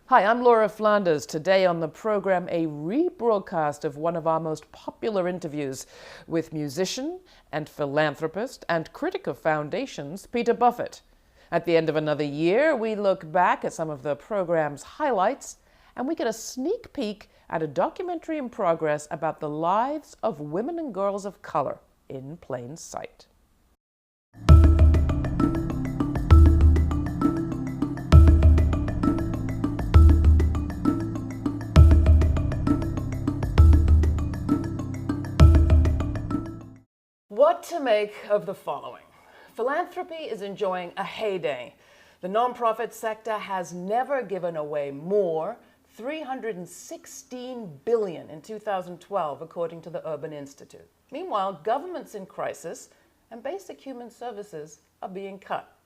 Hi, I'm Laura Flanders. Today on the program, a rebroadcast of one of our most popular interviews with musician and philanthropist and critic of foundations, Peter Buffett. At the end of another year, we look back at some of the program's highlights and we get a sneak peek at a documentary in progress about the lives of women and girls of color in plain sight. What to make of the following? Philanthropy is enjoying a heyday. The nonprofit sector has never given away more, $316 billion in 2012, according to the Urban Institute. Meanwhile, government's in crisis and basic human services are being cut.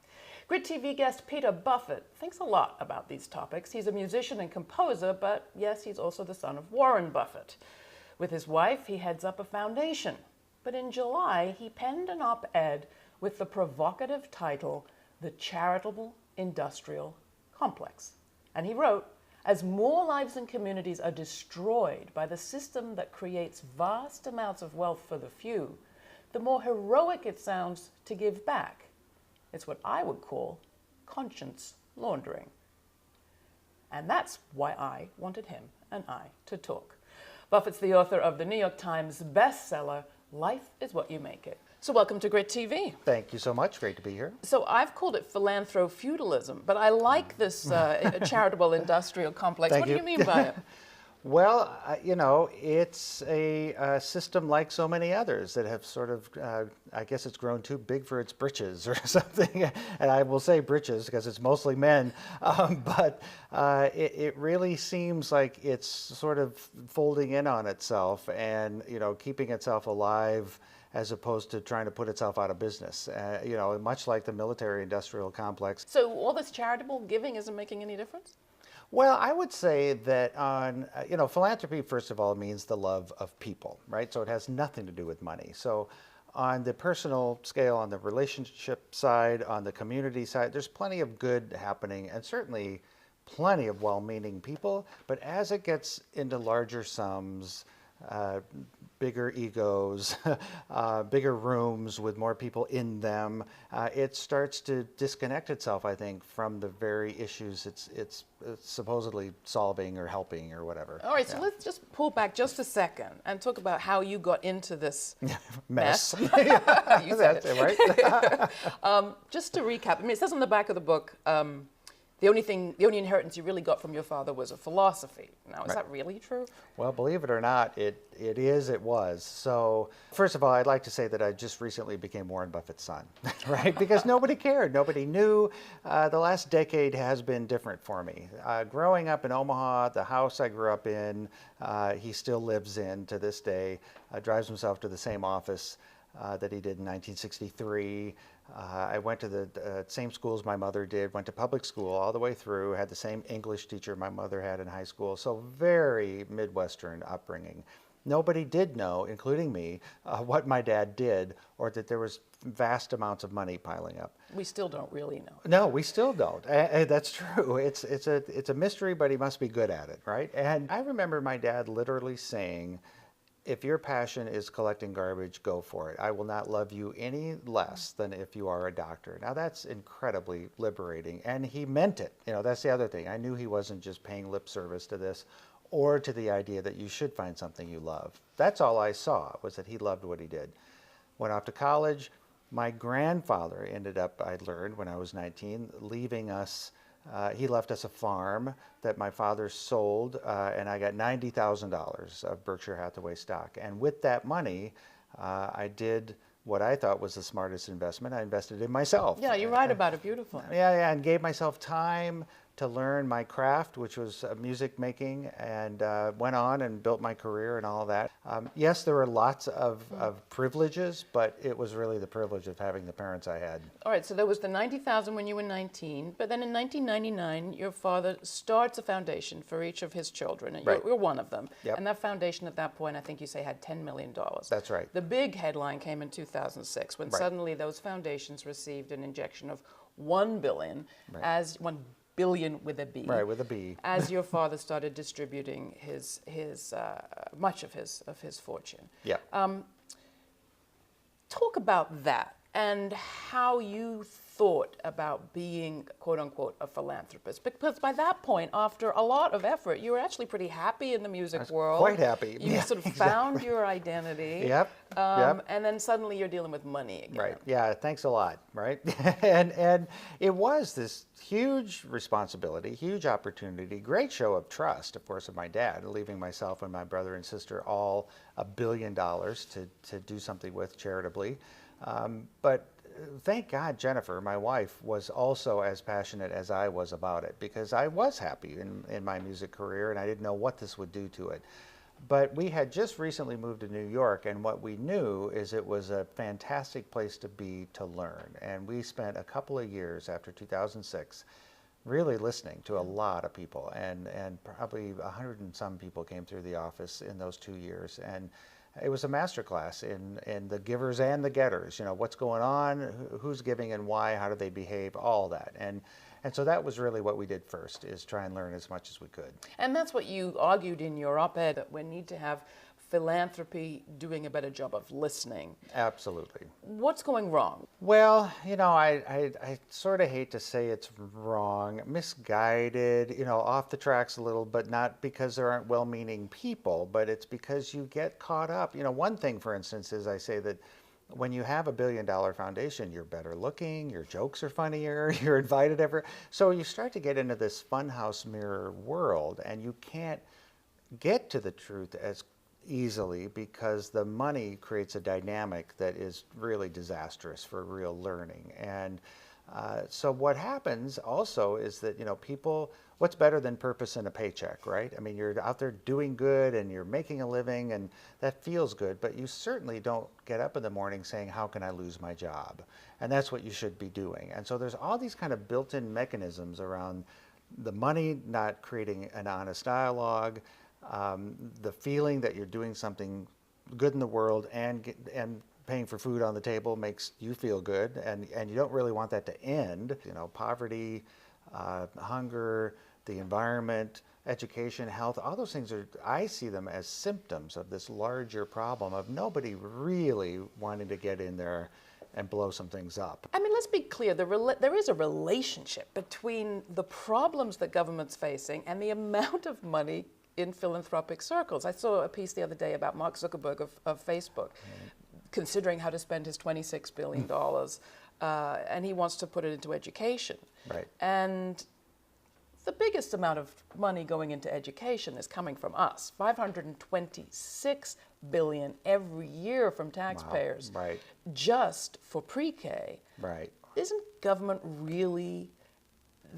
Grit TV guest Peter Buffett thinks a lot about these topics. He's a musician and composer, but yes, he's also the son of Warren Buffett. With his wife, he heads up a foundation. But in July, he penned an op-ed with the provocative title, The Charitable Industrial Complex. And he wrote, as more lives and communities are destroyed by the system that creates vast amounts of wealth for the few, the more heroic it sounds to give back. It's what I would call conscience laundering. And that's why I wanted him and I to talk. Buffett's the author of the New York Times bestseller, Life is What You Make It. So welcome to Grit TV. Thank you so much. Great to be here. So I've called it philanthro-feudalism, but I like this charitable industrial complex. Thank What you. do you mean by it? Well, it's a system like so many others that have sort of, I guess it's grown too big for its britches or something. And I will say britches because it's mostly men. But it really seems like it's sort of folding in on itself and, keeping itself alive as opposed to trying to put itself out of business, much like the military-industrial complex. So all this charitable giving isn't making any difference? Well, I would say that philanthropy, first of all, means the love of people, right? So it has nothing to do with money. So on the personal scale, on the relationship side, on the community side, there's plenty of good happening and certainly plenty of well-meaning people. But as it gets into larger sums, bigger egos, bigger rooms with more people in them, it starts to disconnect itself, I think, from the very issues it's supposedly solving or helping or whatever. All right, so let's just pull back just a second and talk about how you got into this mess. You said That's it. Right? Just to recap, it says on the back of the book, the only inheritance you really got from your father was a philosophy. Now, is that really true? Well, believe it or not, it was. So, first of all, I'd like to say that I just recently became Warren Buffett's son, right? Because nobody cared, nobody knew. The last decade has been different for me. Growing up in Omaha, the house I grew up in, he still lives in to this day, drives himself to the same office that he did in 1963. I went to the same schools my mother did, went to public school all the way through, had the same English teacher my mother had in high school, so very Midwestern upbringing. Nobody did know, including me, what my dad did or that there was vast amounts of money piling up. We still don't really know. No, we still don't. That's true. It's a mystery, but he must be good at it, right? And I remember my dad literally saying, if your passion is collecting garbage, go for it. I will not love you any less than if you are a doctor. Now that's incredibly liberating, and he meant it. That's the other thing. I knew he wasn't just paying lip service to this or to the idea that you should find something you love. That's all I saw, was that he loved what he did. Went off to college. My grandfather ended up, I learned when I was 19, leaving us. He left us a farm that my father sold, and I got $90,000 of Berkshire Hathaway stock. And with that money, I did what I thought was the smartest investment. I invested in myself. Yeah, you write about it beautifully. Yeah, and gave myself time to learn my craft, which was music making, and went on and built my career and all of that. Yes, there were lots of privileges, but it was really the privilege of having the parents I had. All right, so there was the 90,000 when you were 19, but then in 1999, your father starts a foundation for each of his children, and you're one of them. Yep. And that foundation at that point, I think you say, had $10 million. That's right. The big headline came in 2006, when suddenly those foundations received an injection of $1 billion as $1 billion with a B. Right, with a B. As your father started distributing much of his fortune. Yeah. Talk about that and how you thought about being, quote unquote, a philanthropist. Because by that point, after a lot of effort, you were actually pretty happy in the music world. Quite happy. You sort of found your identity. Yep. And then suddenly you're dealing with money again. Right. Yeah. Thanks a lot. Right. and it was this huge responsibility, huge opportunity, great show of trust, of course, of my dad, leaving myself and my brother and sister all $1 billion to do something with charitably. But thank God Jennifer, my wife, was also as passionate as I was about it, because I was happy in my music career and I didn't know what this would do to it. But we had just recently moved to New York, and what we knew is it was a fantastic place to be to learn. And we spent a couple of years after 2006 really listening to a lot of people, and probably 100 and some people came through the office in those 2 years. And it was a masterclass in the givers and the getters. You know, what's going on, who's giving and why, how do they behave, all that. And so that was really what we did first, is try and learn as much as we could. And that's what you argued in your op-ed, that we need to have philanthropy doing a better job of listening. Absolutely. What's going wrong? Well, you know, I sort of hate to say it's wrong, misguided, you know, off the tracks a little, but not because there aren't well-meaning people, but it's because you get caught up. You know, one thing, for instance, is I say that when you have $1 billion foundation, you're better looking, your jokes are funnier, you're invited ever. So you start to get into this funhouse mirror world, and you can't get to the truth as easily because the money creates a dynamic that is really disastrous for real learning. And so what happens also is that, you know, people, what's better than purpose and a paycheck, right? I mean, you're out there doing good and you're making a living and that feels good, but you certainly don't get up in the morning saying, how can I lose my job? And that's what you should be doing. And so there's all these kind of built-in mechanisms around the money not creating an honest dialogue, the feeling that you're doing something good in the world and paying for food on the table makes you feel good, and you don't really want that to end. You know, poverty, hunger, the environment, education, health, all those things I see them as symptoms of this larger problem of nobody really wanting to get in there and blow some things up. I mean, let's be clear, there is a relationship between the problems that government's facing and the amount of money in philanthropic circles. I saw a piece the other day about Mark Zuckerberg of Facebook, considering how to spend his $26 billion, and he wants to put it into education. Right. And the biggest amount of money going into education is coming from us, $526 billion every year from taxpayers, wow. Right. just for pre-K. Right. Isn't government really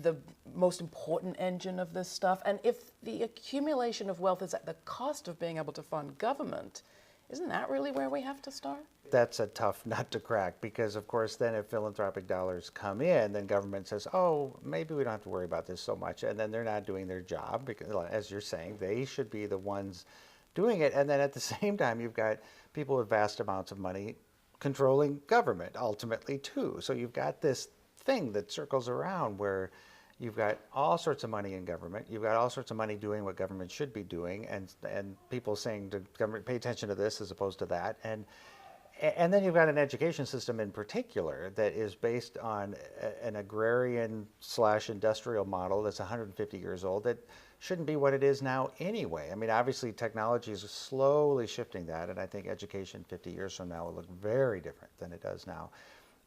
the most important engine of this stuff? And if the accumulation of wealth is at the cost of being able to fund government, isn't that really where we have to start? That's a tough nut to crack, because of course then if philanthropic dollars come in, then government says, oh, maybe we don't have to worry about this so much, and then they're not doing their job, because as you're saying, they should be the ones doing it. And then at the same time, you've got people with vast amounts of money controlling government ultimately too. So you've got this thing that circles around where you've got all sorts of money in government, you've got all sorts of money doing what government should be doing, and people saying to government, pay attention to this as opposed to that. And then you've got an education system in particular that is based on an agrarian / industrial model that's 150 years old that shouldn't be what it is now anyway. I mean, obviously technology is slowly shifting that, and I think education 50 years from now will look very different than it does now.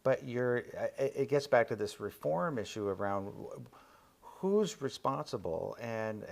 But it gets back to this reform issue around who's responsible and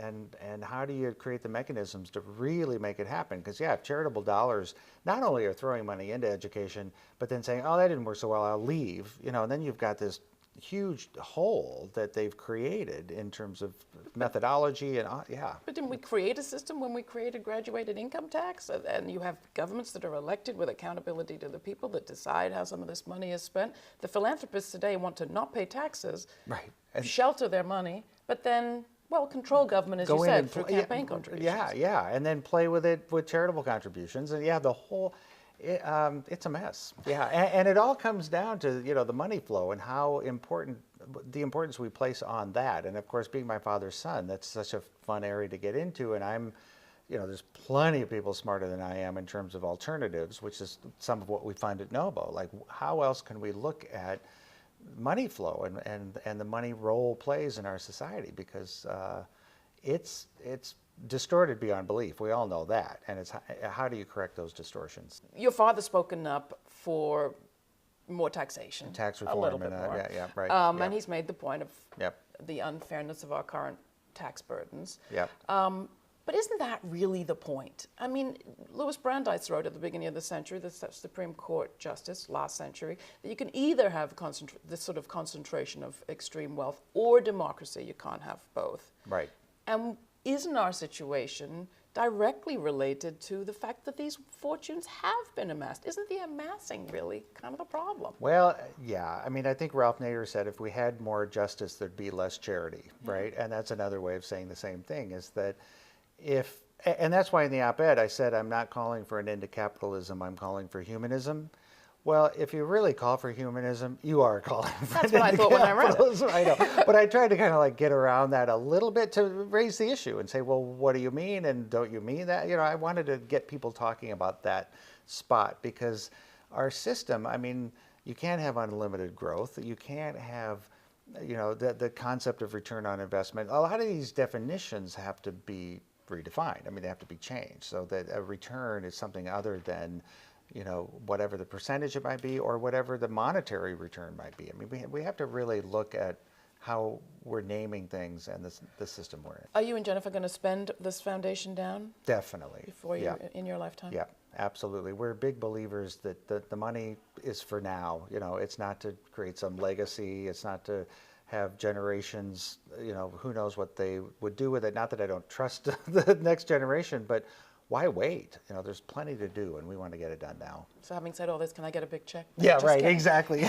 how do you create the mechanisms to really make it happen? Because yeah, if charitable dollars not only are throwing money into education, but then saying, oh, that didn't work so well, I'll leave, you know, and then you've got this huge hole that they've created in terms of methodology and yeah. But didn't we create a system when we created graduated income tax? And you have governments that are elected with accountability to the people that decide how some of this money is spent. The philanthropists today want to not pay taxes, right, and shelter their money, but then, well, control government, as you said, through campaign contributions. Yeah, and then play with it with charitable contributions, and yeah, the whole. It's a mess. Yeah, and it all comes down to, you know, the money flow and how important the importance we place on that. And of course, being my father's son, that's such a fun area to get into. And I'm, there's plenty of people smarter than I am in terms of alternatives, which is some of what we find at Novo. Like, how else can we look at money flow and the money role plays in our society? Because it's distorted beyond belief. We all know that. And it's how do you correct those distortions? Your father's spoken up for more taxation. Tax reform. A little bit more. Yeah, right. And he's made the point of Yep. the unfairness of our current tax burdens. Yep. But isn't that really the point? I mean, Louis Brandeis wrote at the beginning of the century, the Supreme Court Justice last century, that you can either have this sort of concentration of extreme wealth or democracy. You can't have both. Right. And isn't our situation directly related to the fact that these fortunes have been amassed? Isn't the amassing really kind of the problem? Well, yeah. I mean, I think Ralph Nader said if we had more justice, there'd be less charity, right? And that's another way of saying the same thing, is that and that's why in the op-ed I said I'm not calling for an end to capitalism, I'm calling for humanism. Well, if you really call for humanism, you are calling for That's what I thought when I read it. I know. But I tried to kind of like get around that a little bit to raise the issue and say, well, what do you mean? And don't you mean that? I wanted to get people talking about that spot, because our system, I mean, you can't have unlimited growth. You can't have, the concept of return on investment. A lot of these definitions have to be redefined. I mean, they have to be changed so that a return is something other than whatever the percentage it might be or whatever the monetary return might be. I mean, we have to really look at how we're naming things and the system we're in. Are you and Jennifer going to spend this foundation down? Definitely. Before you, in your lifetime? Yeah, absolutely. We're big believers that the money is for now. It's not to create some legacy. It's not to have generations, who knows what they would do with it. Not that I don't trust the next generation, but why wait? There's plenty to do, and we want to get it done now. So having said all this, can I get a big check? Yeah, Just right, kidding. Exactly.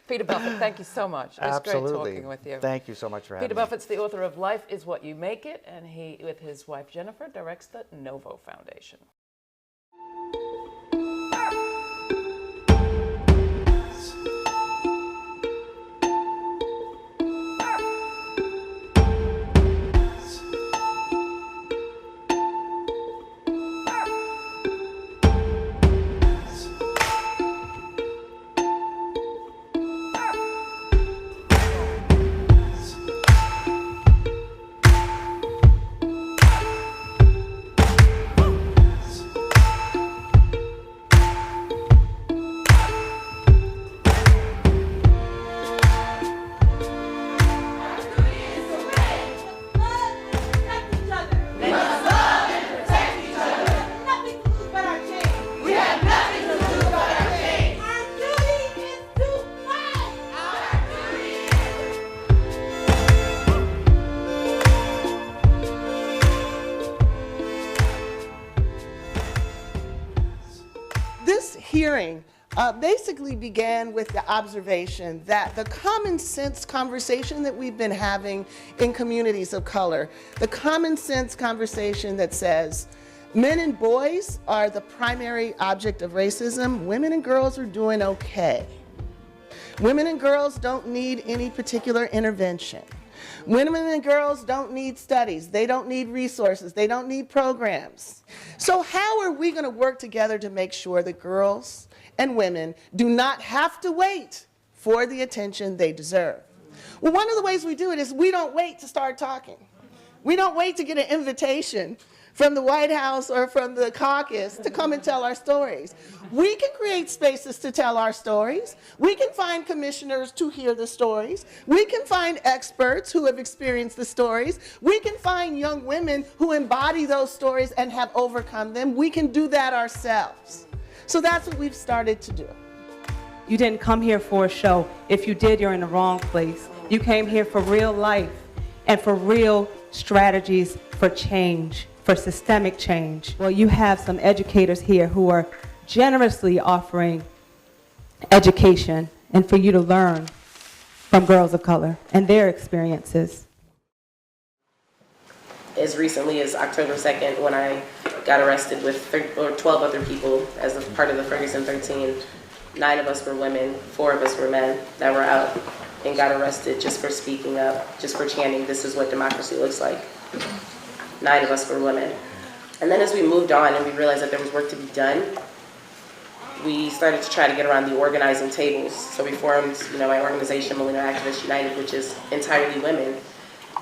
Peter Buffett, thank you so much. It was great talking with you. Thank you so much for having Peter me. Buffett's the author of Life is What You Make It, and he, with his wife Jennifer, directs the Novo Foundation. Hearing basically began with the observation that the common sense conversation that we've been having in communities of color, the common sense conversation that says men and boys are the primary object of racism, women and girls are doing okay. Women and girls don't need any particular intervention. Women and girls don't need studies. They don't need resources. They don't need programs. So how are we going to work together to make sure that girls and women do not have to wait for the attention they deserve? Well, one of the ways we do it is we don't wait to start talking. We don't wait to get an invitation from the White House or from the caucus to come and tell our stories. We can create spaces to tell our stories. We can find commissioners to hear the stories. We can find experts who have experienced the stories. We can find young women who embody those stories and have overcome them. We can do that ourselves. So that's what we've started to do. You didn't come here for a show. If you did, you're in the wrong place. You came here for real life and for real strategies for change, for systemic change. Well, you have some educators here who are generously offering education and for you to learn from girls of color and their experiences. As recently as October 2nd, when I got arrested with 12 other people as a part of the Ferguson 13, 9 of us were women, 4 of us were men that were out and got arrested just for speaking up, just for chanting, "This is what democracy looks like." 9 of us were women. And then as we moved on and we realized that there was work to be done, we started to try to get around the organizing tables. So we formed, my organization, Millennial Activists United, which is entirely women.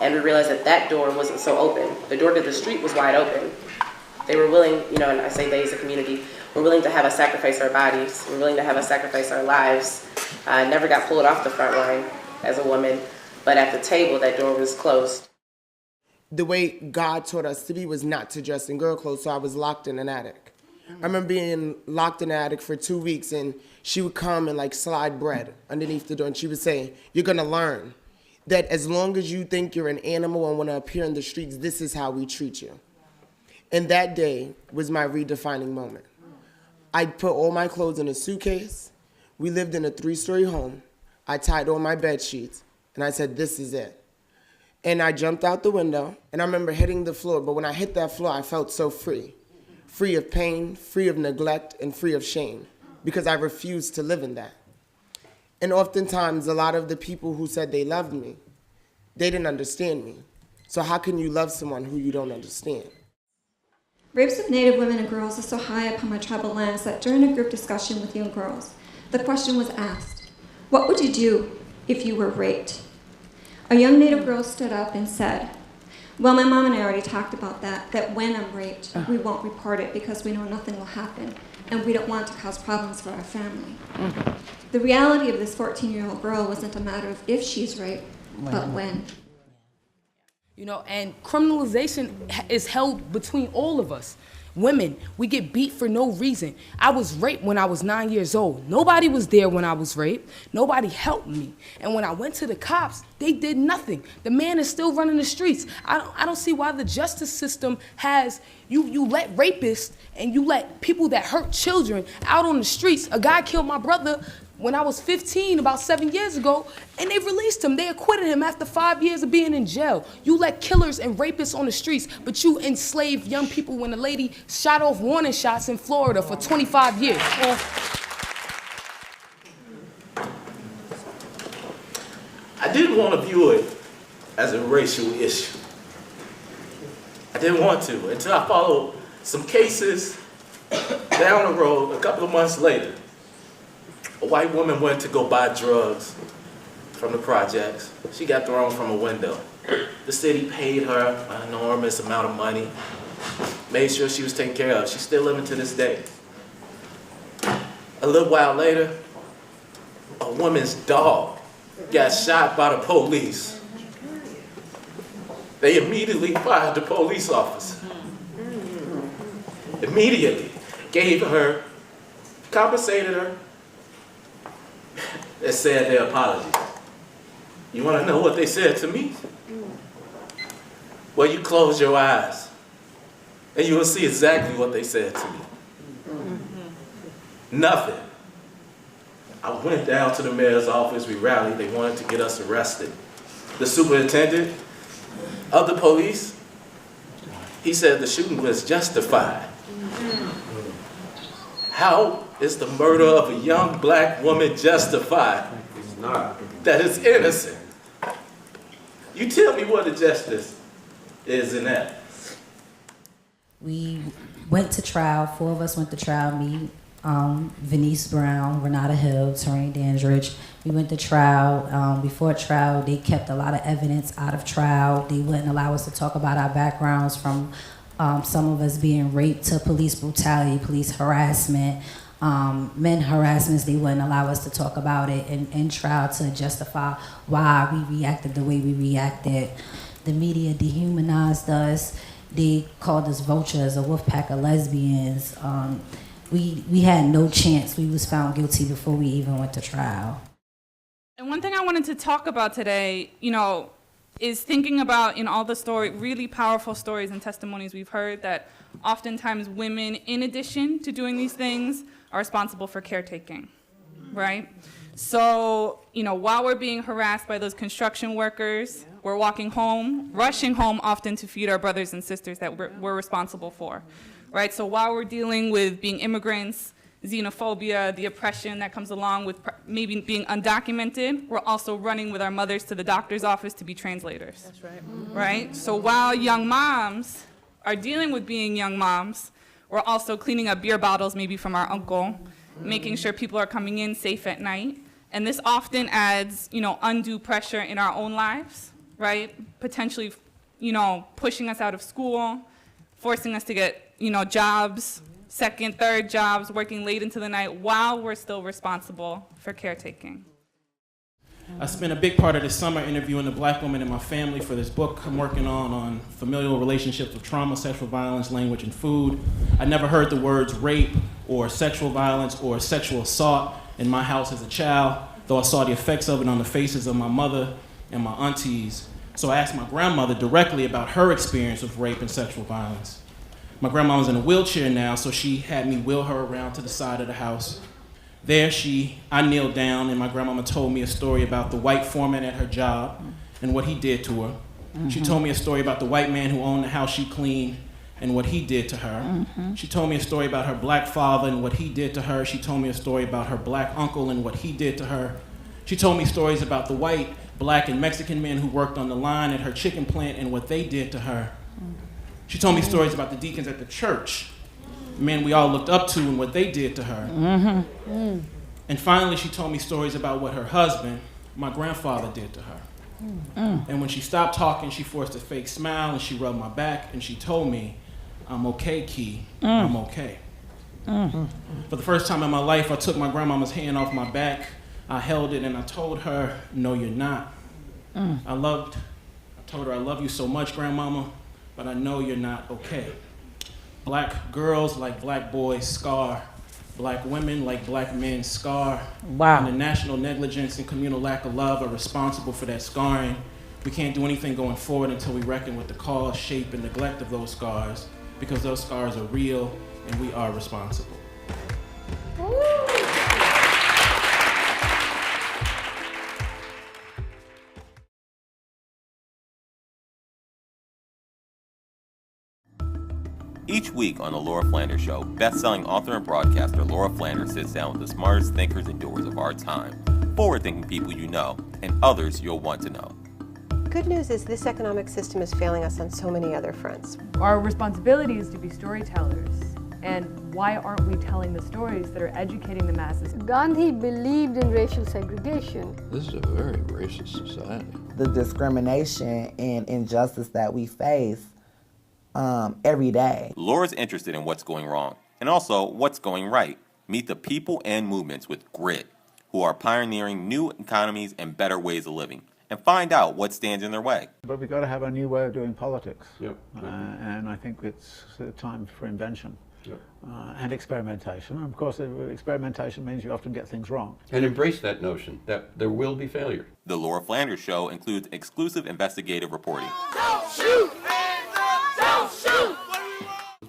And we realized that that door wasn't so open. The door to the street was wide open. They were willing, and I say they as a community, we're willing to have us sacrifice our bodies. We're willing to have us sacrifice our lives. I never got pulled off the front line as a woman, but at the table, that door was closed. The way God taught us to be was not to dress in girl clothes, so I was locked in an attic. I remember being locked in the attic for 2 weeks, and she would come and slide bread underneath the door, and she would say, "You're gonna learn that as long as you think you're an animal and wanna appear in the streets, this is how we treat you." And that day was my redefining moment. I put all my clothes in a suitcase. We lived in a 3-story home. I tied all my bed sheets, and I said, "This is it." And I jumped out the window, and I remember hitting the floor, but when I hit that floor, I felt so free. Free of pain, free of neglect, and free of shame, because I refused to live in that. And oftentimes, a lot of the people who said they loved me, they didn't understand me. So how can you love someone who you don't understand? Rapes of Native women and girls are so high upon my tribal lands that during a group discussion with young girls, the question was asked, "What would you do if you were raped?" A young Native girl stood up and said, "Well, my mom and I already talked about that when I'm raped, we won't report it because we know nothing will happen, and we don't want to cause problems for our family." The reality of this 14-year-old girl wasn't a matter of if she's raped, but when. And criminalization is held between all of us. Women, we get beat for no reason. I was raped when I was 9 years old. Nobody was there when I was raped. Nobody helped me. And when I went to the cops, they did nothing. The man is still running the streets. I don't see why the justice system has, you let rapists and you let people that hurt children out on the streets. A guy killed my brother when I was 15, about 7 years ago, and they released him. They acquitted him after 5 years of being in jail. You let killers and rapists on the streets, but you enslave young people when a lady shot off warning shots in Florida for 25 years. I didn't want to view it as a racial issue. I didn't want to until I followed some cases down the road a couple of months later. A white woman went to go buy drugs from the projects. She got thrown from a window. The city paid her an enormous amount of money, made sure she was taken care of. She's still living to this day. A little while later, a woman's dog got shot by the police. They immediately fired the police officer. Immediately gave her, compensated her, and said their apologies. You want to know what they said to me? Well, you close your eyes and you will see exactly what they said to me. Nothing. I went down to the mayor's office, we rallied, they wanted to get us arrested. The superintendent of the police, he said the shooting was justified. How is the murder of a young black woman justified? It's not. That is innocent. You tell me what the justice is in that. We went to trial. 4 of us went to trial. Me, Venice Brown, Renata Hill, Terrain Dandridge. We went to trial. Before trial, they kept a lot of evidence out of trial. They wouldn't allow us to talk about our backgrounds, from some of us being raped to police brutality, police harassment, men harassments. They wouldn't allow us to talk about it in trial to justify why we reacted the way we reacted. The media dehumanized us. They called us vultures, a wolf pack of lesbians. We had no chance. We was found guilty before we even went to trial. And one thing I wanted to talk about today, is thinking about in all the really powerful stories and testimonies we've heard, that oftentimes women, in addition to doing these things, are responsible for caretaking, right? So, while we're being harassed by those construction workers, we're walking home, rushing home often to feed our brothers and sisters that we're responsible for, right? So while we're dealing with being immigrants, xenophobia, the oppression that comes along with maybe being undocumented, we're also running with our mothers to the doctor's office to be translators. That's right. Right? So while young moms are dealing with being young moms, we're also cleaning up beer bottles maybe from our uncle, making sure people are coming in safe at night. And this often adds, undue pressure in our own lives, right? Potentially, pushing us out of school, forcing us to get, jobs, second, third jobs, working late into the night while we're still responsible for caretaking. I spent a big part of this summer interviewing the black women in my family for this book I'm working on familial relationships with trauma, sexual violence, language, and food. I never heard the words rape or sexual violence or sexual assault in my house as a child, though I saw the effects of it on the faces of my mother and my aunties. So I asked my grandmother directly about her experience with rape and sexual violence. My grandma was in a wheelchair now, so she had me wheel her around to the side of the house. There I kneeled down, and my grandmama told me a story about the white foreman at her job and what he did to her. She told me a story about the white man who owned the house she cleaned and what he did to her. She told me a story about her black father and what he did to her. She told me a story about her black uncle and what he did to her. She told me stories about the white, black, and Mexican men who worked on the line at her chicken plant and what they did to her. She told me stories about the deacons at the church, men we all looked up to and what they did to her. And finally, she told me stories about what her husband, my grandfather, did to her. And when she stopped talking, she forced a fake smile and she rubbed my back and she told me, "I'm okay, Key, I'm okay." For the first time in my life, I took my grandmama's hand off my back, I held it and I told her, "No, you're not." I told her, "I love you so much, grandmama, but I know you're not okay." Black girls like black boys scar. Black women like black men scar. Wow. And the national negligence and communal lack of love are responsible for that scarring. We can't do anything going forward until we reckon with the cause, shape, and neglect of those scars, because those scars are real and we are responsible. Each week on The Laura Flanders Show, best-selling author and broadcaster Laura Flanders sits down with the smartest thinkers and doers of our time, forward-thinking people you know, and others you'll want to know. Good news is this economic system is failing us on so many other fronts. Our responsibility is to be storytellers. And why aren't we telling the stories that are educating the masses? Gandhi believed in racial segregation. This is a very racist society. The discrimination and injustice that we face every day. Laura's interested in what's going wrong and also what's going right. Meet the people and movements with grit who are pioneering new economies and better ways of living, and find out what stands in their way. But we've got to have a new way of doing politics. Yep. And I think it's time for invention. Yep. And experimentation. And of course, experimentation means you often get things wrong. And embrace that notion that there will be failure. The Laura Flanders Show includes exclusive investigative reporting. Don't shoot! Don't shoot!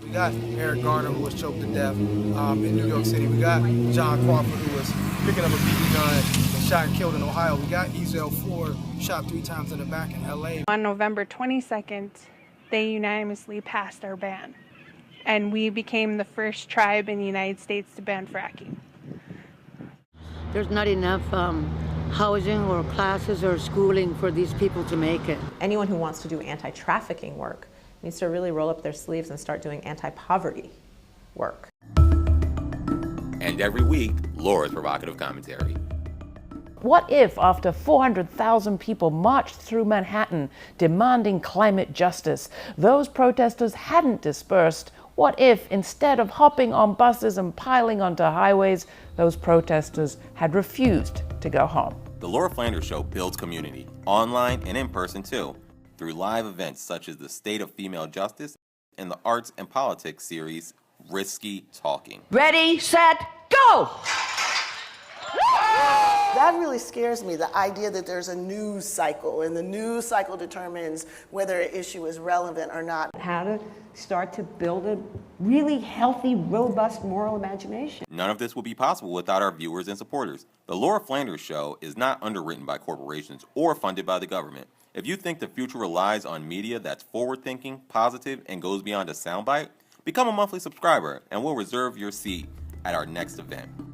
We got Eric Garner, who was choked to death in New York City. We got John Crawford, who was picking up a BB gun and shot and killed in Ohio. We got Ezel Ford, shot 3 times in the back in LA. On November 22nd, they unanimously passed our ban. And we became the first tribe in the United States to ban fracking. There's not enough housing or classes or schooling for these people to make it. Anyone who wants to do anti-trafficking work needs to really roll up their sleeves and start doing anti-poverty work. And every week, Laura's provocative commentary. What if, after 400,000 people marched through Manhattan demanding climate justice, those protesters hadn't dispersed? What if, instead of hopping on buses and piling onto highways, those protesters had refused to go home? The Laura Flanders Show builds community, online and in person too, through live events such as the State of Female Justice and the Arts and Politics series, Risky Talking. Ready, set, go! That really scares me, the idea that there's a news cycle, and the news cycle determines whether an issue is relevant or not. How to start to build a really healthy, robust moral imagination. None of this would be possible without our viewers and supporters. The Laura Flanders Show is not underwritten by corporations or funded by the government. If you think the future relies on media that's forward-thinking, positive, and goes beyond a soundbite, become a monthly subscriber and we'll reserve your seat. at our next event.